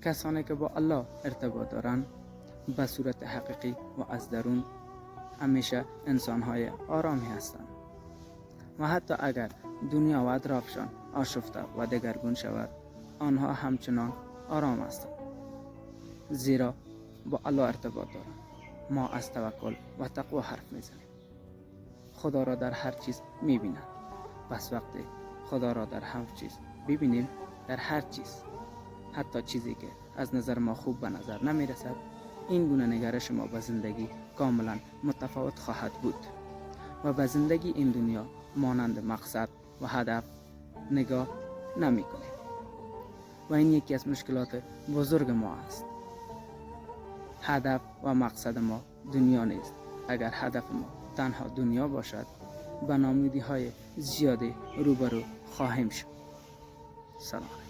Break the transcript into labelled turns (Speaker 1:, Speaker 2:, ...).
Speaker 1: کسانی که با الله ارتباط دارند به صورت حقیقی و از درون همیشه انسان‌های آرامی هستند و حتی اگر دنیا و اطرافشان آشفته و دگرگون شود، آنها همچنان آرام هستند، زیرا با الله ارتباط دارند. ما از توکل و تقوا حرف میزنیم. خدا را در هر چیز میبینند. پس وقتی خدا را در هر چیز ببینیم، در هر چیز، حتی چیزی که از نظر ما خوب به نظر نمیرسد، این گونه نگرش ما به زندگی کاملا متفاوت خواهد بود و به زندگی این دنیا مانند مقصد و هدف نگاه نمی کنیم. و این یکی از مشکلات بزرگ ما است. هدف و مقصد ما دنیا نیست. اگر هدف ما تنها دنیا باشد، به ناامیدی های زیادی روبرو خواهیم شد. سلام.